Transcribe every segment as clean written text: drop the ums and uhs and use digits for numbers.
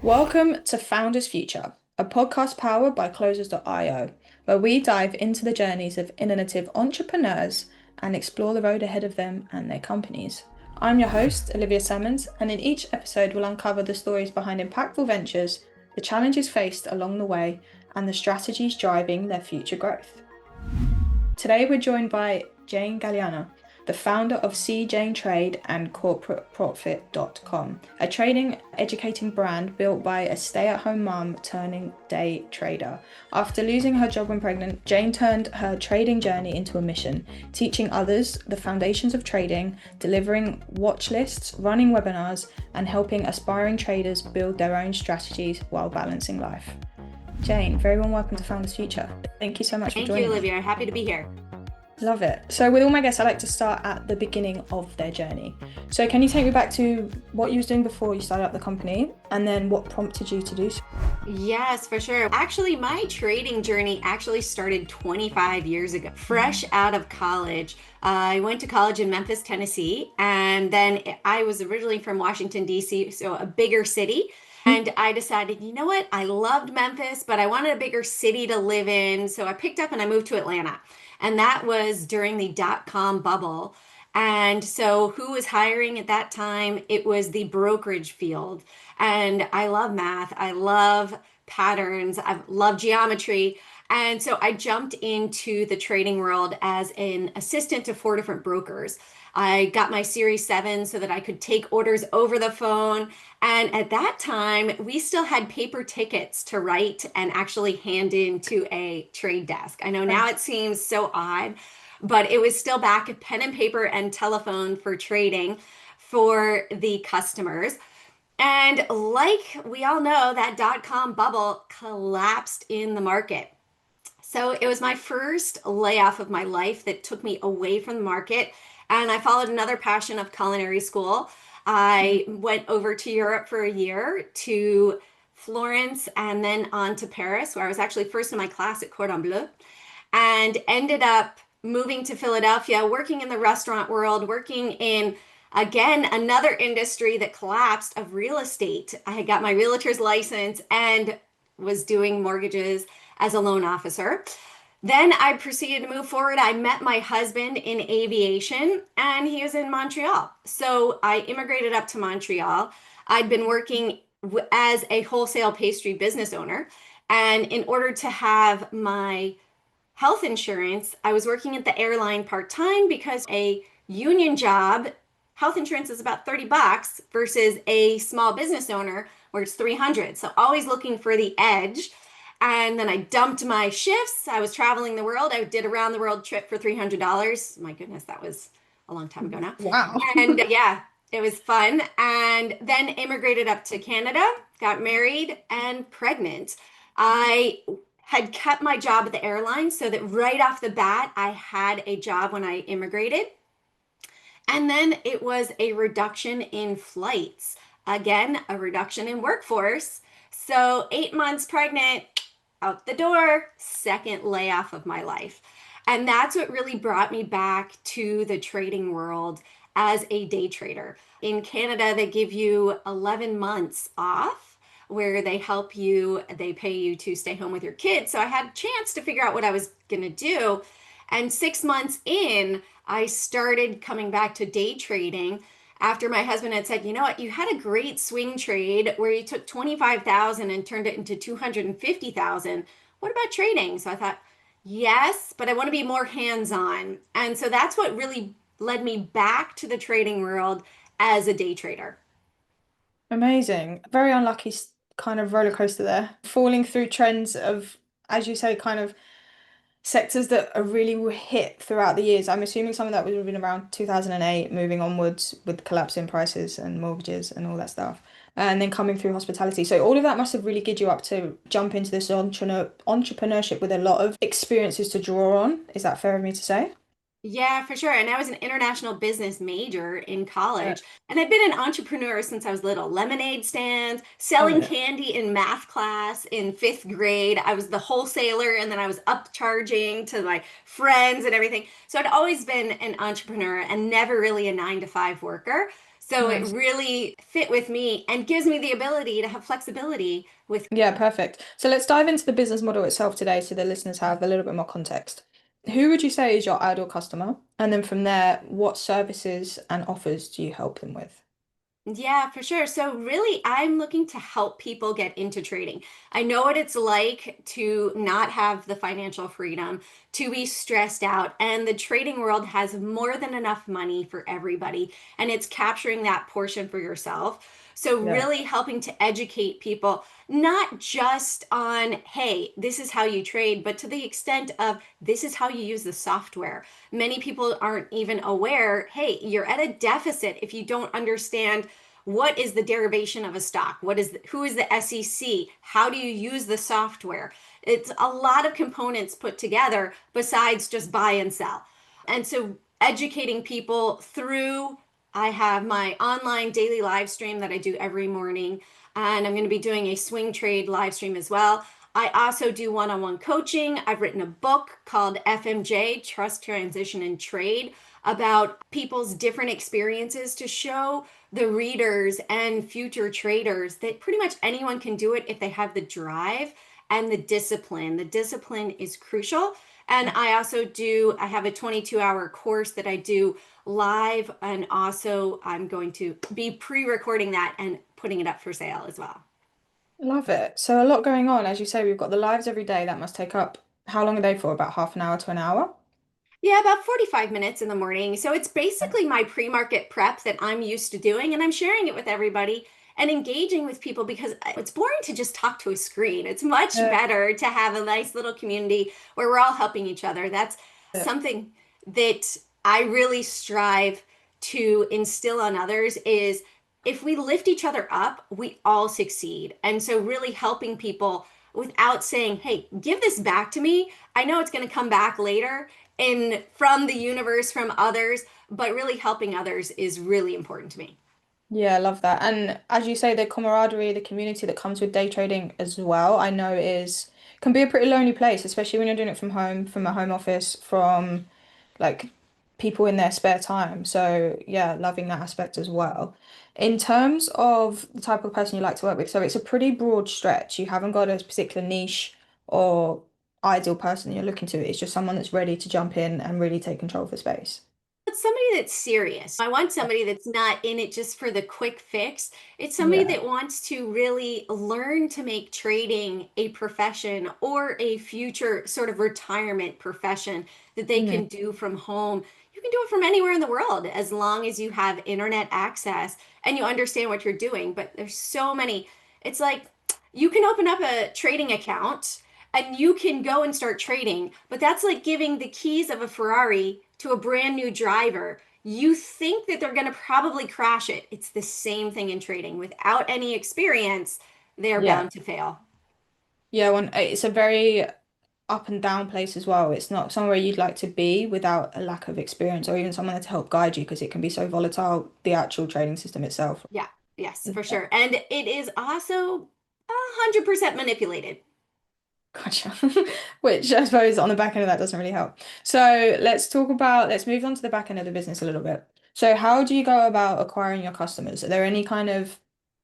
Welcome to Founders Future, a podcast powered by Closers.io, where we dive into the journeys of innovative entrepreneurs and explore the road ahead of them and their companies. I'm your host, Olivia Simmons, and in each episode, we'll uncover the stories behind impactful ventures, the challenges faced along the way, and the strategies driving their future growth. Today, we're joined by Jane Gallina, the founder of Jane Trade and CorporateProfit.com, a trading educating brand built by a stay-at-home mum turning day trader. After losing her job when pregnant, Jane turned her trading journey into a mission, teaching others the foundations of trading, delivering watch lists, running webinars, and helping aspiring traders build their own strategies while balancing life. Jane, very warm welcome to Founders Future. Thank you so much for joining me. Thank you, Olivia. Happy to be here. Love it. So with all my guests, I like to start at the beginning of their journey. So can you take me back to what you was doing before you started up the company and then what prompted you to do so? Yes, for sure. Actually, my trading journey actually started 25 years ago, fresh out of college. I went to college in Memphis, Tennessee, and then I was originally from Washington, D.C., so a bigger city. And I decided, you know what? I loved Memphis, but I wanted a bigger city to live in. So I picked up and I moved to Atlanta. And that was during the dot-com bubble. And so who was hiring at that time? It was the brokerage field. And I love math. I love patterns. I love geometry. And so I jumped into the trading world as an assistant to 4 different brokers. I got my Series 7 so that I could take orders over the phone. And at that time, we still had paper tickets to write and actually hand in to a trade desk. I know now it seems so odd, but it was still back at pen and paper and telephone for trading for the customers. And like we all know, that dot-com bubble collapsed in the market. So it was my first layoff of my life that took me away from the market. And I followed another passion of culinary school. I went over to Europe for a year, to Florence, and then on to Paris, where I was actually first in my class at Cordon Bleu, and ended up moving to Philadelphia, working in the restaurant world, working in, again, another industry that collapsed of real estate. I had got my realtor's license and was doing mortgages as a loan officer. Then I proceeded to move forward. I met my husband in aviation and he was in Montreal. So I immigrated up to Montreal. I'd been working as a wholesale pastry business owner. And in order to have my health insurance, I was working at the airline part-time because a union job, health insurance is about $30 versus a small business owner where it's 300. So always looking for the edge. And then I dumped my shifts. I was traveling the world. I did a round the world trip for $300. My goodness, that was a long time ago now. Wow. And yeah, it was fun. And then immigrated up to Canada, got married and pregnant. I had kept my job at the airline so that right off the bat, I had a job when I immigrated. And then it was a reduction in flights. Again, a reduction in workforce. So 8 months pregnant, out the door, second layoff of my life. And that's what really brought me back to the trading world as a day trader. In Canada, they give you 11 months off where they help you, they pay you to stay home with your kids. So I had a chance to figure out what I was going to do. And 6 months in, I started coming back to day trading after my husband had said, you know what, you had a great swing trade where you took 25,000 and turned it into 250,000. What about trading? So I thought, yes, but I want to be more hands-on. And so that's what really led me back to the trading world as a day trader. Amazing. Very unlucky kind of roller coaster there. Falling through trends of, as you say, kind of sectors that are really were hit throughout the years. I'm assuming some of that would have been around 2008, moving onwards with collapsing prices and mortgages and all that stuff. And then coming through hospitality. So all of that must have really geared you up to jump into this entrepreneurship with a lot of experiences to draw on. Is that fair of me to say? Yeah, for sure. And I was an international business major in Yeah. college. And I've been an entrepreneur since I was little. Lemonade stands, Oh selling yeah. candy in math class in fifth grade. I was the wholesaler and then I was upcharging to my friends and everything. So I'd always been an entrepreneur and never really a 9 to 5 worker. So it Nice. really fit with me and gives me the ability to have flexibility with. Yeah, perfect. So let's dive into the business model itself today so the listeners have a little bit more context. Who would you say is your ideal customer? And then from there, what services and offers do you help them with? Yeah, for sure. So, really, I'm looking to help people get into trading. I know what it's like to not have the financial freedom, to be stressed out, and the trading world has more than enough money for everybody, and it's capturing that portion for yourself. So, Yeah. really helping to educate people, not just on, hey, this is how you trade, but to the extent of this is how you use the software. Many people aren't even aware, hey, you're at a deficit if you don't understand what is the derivation of a stock, who is the SEC, how do you use the software. It's a lot of components put together besides just buy and sell. And so educating people through, I have my online daily live stream that I do every morning, and I'm going to be doing a swing trade live stream as well. I also do one-on-one coaching. I've written a book called FMJ, Trust, Transition, and Trade, about people's different experiences to show the readers and future traders that pretty much anyone can do it if they have the drive and the discipline. The discipline is crucial. And I have a 22-hour course that I do live. And also, I'm going to be pre recording that and putting it up for sale as well. Love it. So a lot going on. As you say, we've got the lives every day. That must take up, how long are they for? About half an hour to an hour? Yeah, about 45 minutes in the morning. So it's basically my pre-market prep that I'm used to doing, and I'm sharing it with everybody and engaging with people because it's boring to just talk to a screen. It's much Yeah. better to have a nice little community where we're all helping each other. That's something that I really strive to instill on others is if we lift each other up, we all succeed. And so really helping people without saying, "Hey, give this back to me. I know it's going to come back later." And from the universe, from others, but really helping others is really important to me. Yeah, I love that. And as you say, the camaraderie, the community that comes with day trading as well, I know is can be a pretty lonely place, especially when you're doing it from home, from a home office, from like people in their spare time. So yeah, loving that aspect as well. In terms of the type of person you like to work with, so it's a pretty broad stretch. You haven't got a particular niche or ideal person you're looking to. It's just someone that's ready to jump in and really take control of the space. It's somebody that's serious. I want somebody that's not in it just for the quick fix. It's somebody Yeah. that wants to really learn to make trading a profession or a future sort of retirement profession that they Mm, can do from home. You can do it from anywhere in the world as long as you have internet access and you understand what you're doing. But there's so many. It's like you can open up a trading account and you can go and start trading, but that's like giving the keys of a Ferrari to a brand new driver. You think that they're going to probably crash it. It's the same thing in trading. Without any experience, they're yeah. bound to fail. Yeah, it's a very up and down place as well. It's not somewhere you'd like to be without a lack of experience or even someone to help guide you because it can be so volatile, the actual trading system itself. Yeah, yes, for sure. And it is also 100% manipulated. Gotcha. Which I suppose on the back end of that doesn't really help. So let's move on to the back end of the business a little bit. So how do you go about acquiring your customers? Are there any kind of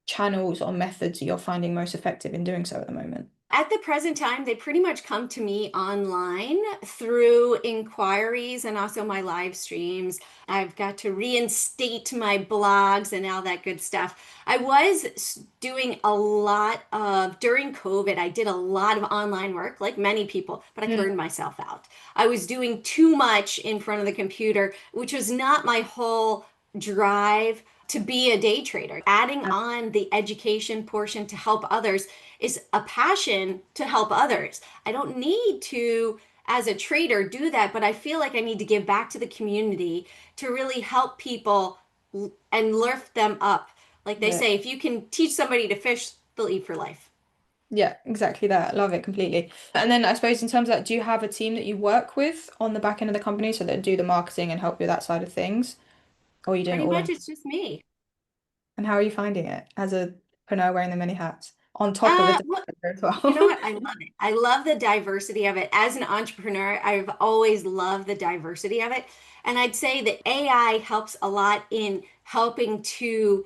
channels or methods you're finding most effective in doing so at the moment? At the present time, they pretty much come to me online through inquiries and also my live streams. I've got to reinstate my blogs and all that good stuff. I was doing a lot of, during COVID, I did a lot of online work, like many people, but I Mm, burned myself out. I was doing too much in front of the computer, which was not my whole drive to be a day trader. Adding on the education portion to help others is a passion to help others. I don't need to, as a trader, do that, but I feel like I need to give back to the community to really help people and lift them up. Like they yeah. say, if you can teach somebody to fish, they'll eat for life. Yeah, exactly that. Love it completely. And then I suppose in terms of that, do you have a team that you work with on the back end of the company so that do the marketing and help you with that side of things? Or are you doing it Pretty all much in? it's just me. And how are you finding it as a entrepreneur wearing the many hats? on top of the Well, data as you know well. what? I love it. I love the diversity of it. As an entrepreneur, I've always loved the diversity of it. And I'd say that AI helps a lot in helping to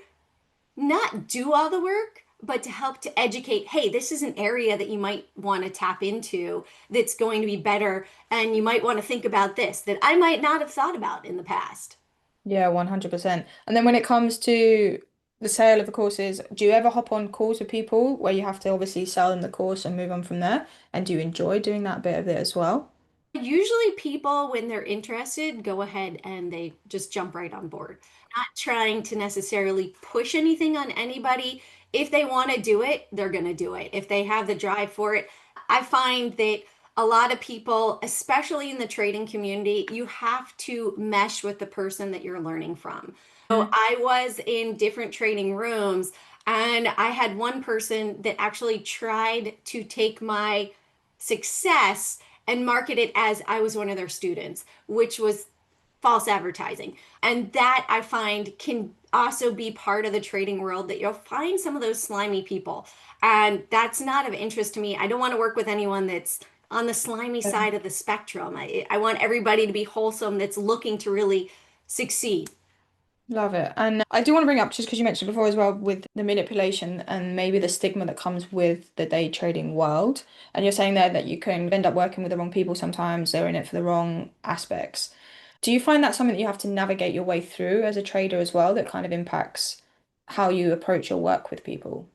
not do all the work, but to help to educate, hey, this is an area that you might want to tap into that's going to be better. And you might want to think about this that I might not have thought about in the past. Yeah, 100%. And then when it comes to the sale of the courses, do you ever hop on calls with people where you have to obviously sell them the course and move on from there? And do you enjoy doing that bit of it as well? Usually, people, when they're interested, go ahead and they just jump right on board. Not trying to necessarily push anything on anybody. If they want to do it, they're going to do it. If they have the drive for it, I find that a lot of people, especially in the trading community, you have to mesh with the person that you're learning from. So Mm. I was in different trading rooms, and I had one person that actually tried to take my success and market it as I was one of their students, which was false advertising. And that I find can also be part of the trading world that you'll find some of those slimy people. And that's not of interest to me. I don't want to work with anyone that's on the slimy side of the spectrum. I want everybody to be wholesome that's looking to really succeed. Love it. And I do want to bring up, just because you mentioned before as well, with the manipulation and maybe the stigma that comes with the day trading world. And you're saying there that you can end up working with the wrong people sometimes, they're in it for the wrong aspects. Do you find that something that you have to navigate your way through as a trader as well, that kind of impacts how you approach your work with people?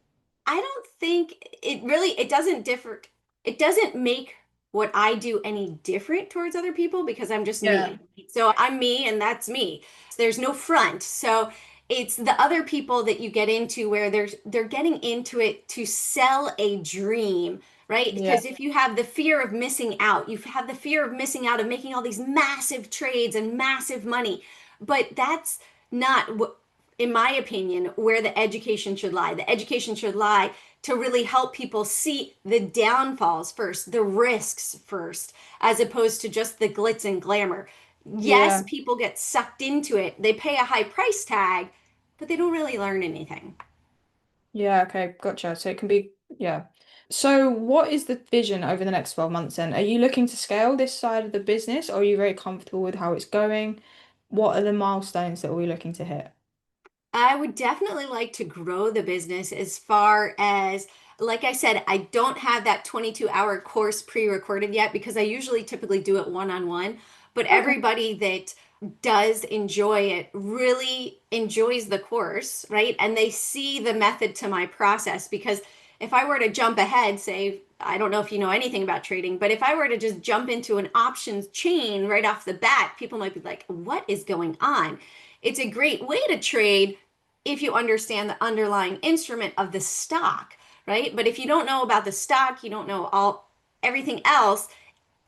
I don't think it doesn't differ. It doesn't make what I do any different towards other people because I'm just Yeah. me. So I'm me and that's me. There's no front. So it's the other people that you get into where they're getting into it to sell a dream, right? Yeah. Because if you have the fear of missing out, you have the fear of missing out of making all these massive trades and massive money. But that's not what in my opinion, where the education should lie. The education should lie to really help people see the downfalls first, the risks first, as opposed to just the glitz and glamour. Yes, Yeah. people get sucked into it. They pay a high price tag, but they don't really learn anything. Yeah, okay, gotcha. So it can be, yeah. So what is the vision over the next 12 months then? Are you looking to scale this side of the business, or are you very comfortable with how it's going? What are the milestones that we're looking to hit? I would definitely like to grow the business as far as, like I said, I don't have that 22-hour course pre-recorded yet because I usually typically do it one-on-one. But Okay. everybody that does enjoy it really enjoys the course, right? And they see the method to my process because if I were to jump ahead, say, I don't know if you know anything about trading, but if I were to just jump into an options chain right off the bat, people might be like, what is going on? It's a great way to trade if you understand the underlying instrument of the stock, right? But if you don't know about the stock, you don't know all everything else,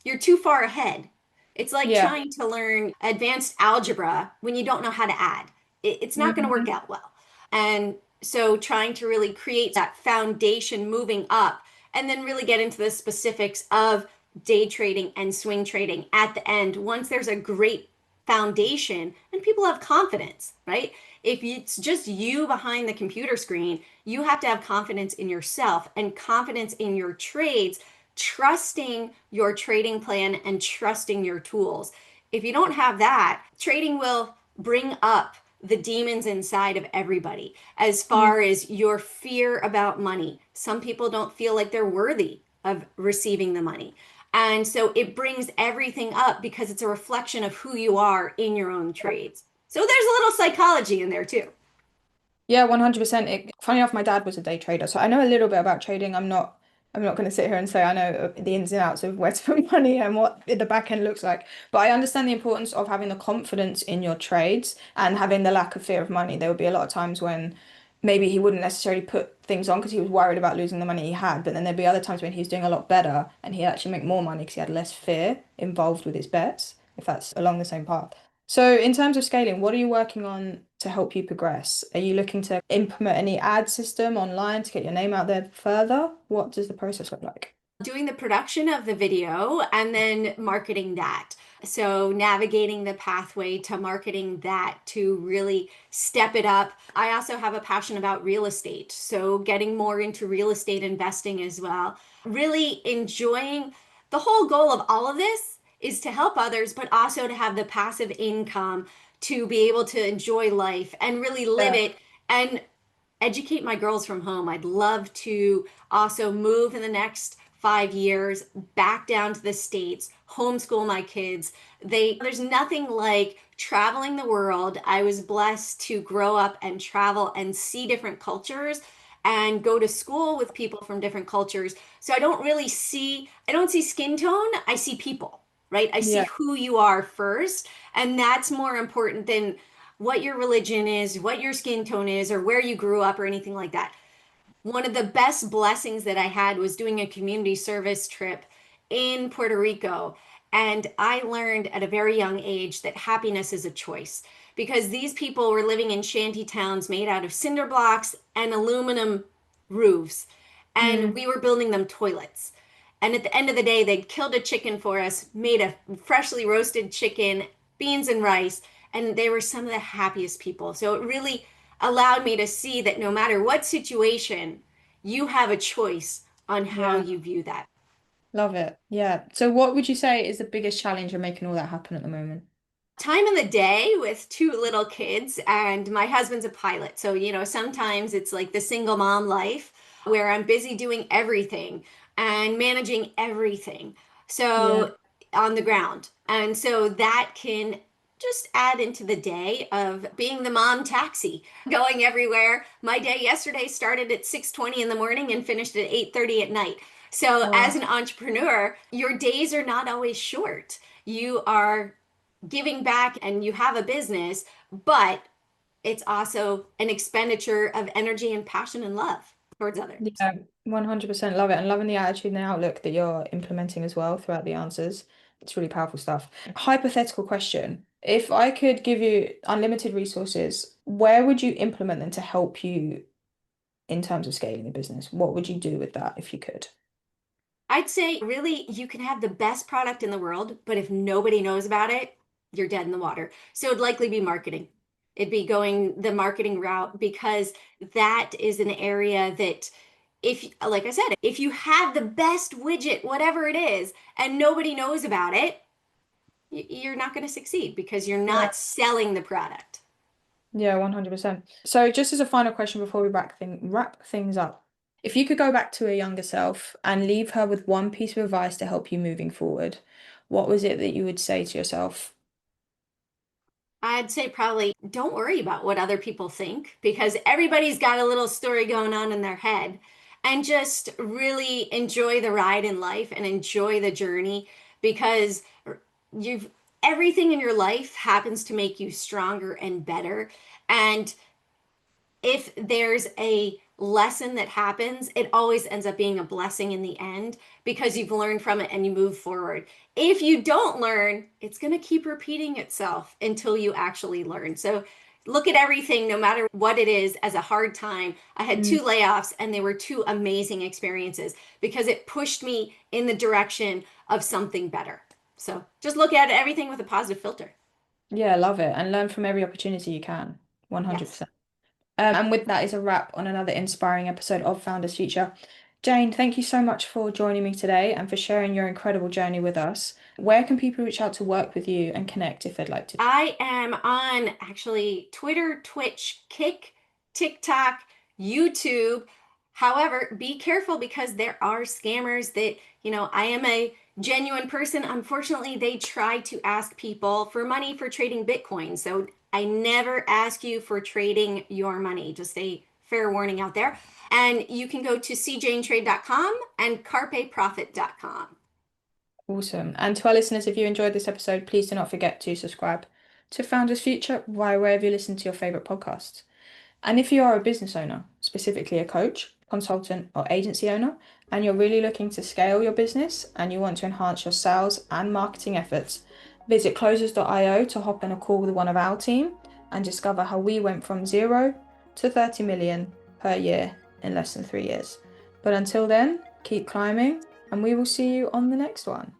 you're too far ahead. It's like Yeah. trying to learn advanced algebra when you don't know how to add. It's not going to work Mhm. out well. And so trying to really create that foundation moving up and then really get into the specifics of day trading and swing trading at the end once there's a great foundation and people have confidence, right? If it's just you behind the computer screen, you have to have confidence in yourself and confidence in your trades, trusting your trading plan and trusting your tools. If you don't have that, trading will bring up the demons inside of everybody as Yeah. far as your fear about money. Some people don't feel like they're worthy of receiving the money. And so it brings everything up because it's a reflection of who you are in your own trades. So there's a little psychology in there too. Yeah, 100%. Funny enough, my dad was a day trader, so I know a little bit about trading. I'm not going to sit here and say I know the ins and outs of where to put money and what the back end looks like. But I understand the importance of having the confidence in your trades and having the lack of fear of money. There would be a lot of times when maybe he wouldn't necessarily put things on because he was worried about losing the money he had. But then there'd be other times when he was doing a lot better and he'd actually make more money because he had less fear involved with his bets, if that's along the same path. So, in terms of scaling, what are you working on to help you progress? Are you looking to implement any ad system online to get your name out there further? What does the process look like? Doing the production of the video and then marketing that. So, navigating the pathway to marketing that to really step it up. I also have a passion about real estate. So, getting more into real estate investing as well. Really enjoying the whole goal of all of this is to help others, but also to have the passive income to be able to enjoy life and really live Yeah. it and educate my girls from home. I'd love to also move in the next 5 years back down to the States, homeschool my kids. There's nothing like traveling the world. I was blessed to grow up and travel and see different cultures and go to school with people from different cultures. So I don't see skin tone, I see people, right? I see Yeah. who you are first, and that's more important than what your religion is, what your skin tone is, or where you grew up, or anything like that. One of the best blessings that I had was doing a community service trip in Puerto Rico. And I learned at a very young age that happiness is a choice because these people were living in shanty towns made out of cinder blocks and aluminum roofs. And Mm, we were building them toilets. And at the end of the day, they'd killed a chicken for us, made a freshly roasted chicken, beans and rice, and they were some of the happiest people. So it really allowed me to see that no matter what situation, you have a choice on how yeah. you view that. Love it. Yeah. So what would you say is the biggest challenge in making all that happen at the moment? Time in the day with two little kids, and my husband's a pilot. So, sometimes it's like the single mom life where I'm busy doing everything and managing everything. Yeah. So, on the ground. And so that can just add into the day of being the mom taxi, going everywhere. My day yesterday started at 6:20 in the morning and finished at 8:30 at night. So, as Wow. an entrepreneur, your days are not always short. You are giving back and you have a business, but it's also an expenditure of energy and passion and love towards others. Yeah, 100% love it, and loving the attitude and the outlook that you're implementing as well throughout the answers. It's really powerful stuff. Hypothetical question. If I could give you unlimited resources, where would you implement them to help you in terms of scaling the business? What would you do with that if you could? I'd say really you can have the best product in the world, but if nobody knows about it, you're dead in the water. So it'd likely be marketing. It'd be going the marketing route because that is an area that if like I said, if you have the best widget, whatever it is, and nobody knows about it, you're not going to succeed because you're Yeah. not selling the product. Yeah, 100%. So just as a final question before we wrap things up, if you could go back to a younger self and leave her with one piece of advice to help you moving forward, what was it that you would say to yourself? I'd say probably don't worry about what other people think because everybody's got a little story going on in their head. And just really enjoy the ride in life and enjoy the journey because you've everything in your life happens to make you stronger and better. And if there's a lesson that happens, it always ends up being a blessing in the end because you've learned from it and you move forward. If you don't learn, it's going to keep repeating itself until you actually learn. So look at everything, no matter what it is, as a hard time. I had Mm, two layoffs and they were two amazing experiences because it pushed me in the direction of something better. So just look at everything with a positive filter. yeah, love it. And learn from every opportunity you can. Yes. 100%. And with that is a wrap on another inspiring episode of Founders Future. Jane, thank you so much for joining me today and for sharing your incredible journey with us. Where can people reach out to work with you and connect if they'd like to? I am on actually Twitter, Twitch, Kick, TikTok, YouTube. However, be careful because there are scammers that, I am a genuine person. Unfortunately, they try to ask people for money for trading Bitcoin. So I never ask you for trading your money. Just a fair warning out there. And you can go to cjanetrade.com and carpeprofit.com. Awesome. And to our listeners, if you enjoyed this episode, please do not forget to subscribe to Founders Future via wherever you listen to your favorite podcasts. And if you are a business owner, specifically a coach, consultant, or agency owner, and you're really looking to scale your business and you want to enhance your sales and marketing efforts, visit closers.io to hop on a call with one of our team and discover how we went from 0 to 30 million per year in less than 3 years. But until then, keep climbing, and we will see you on the next one.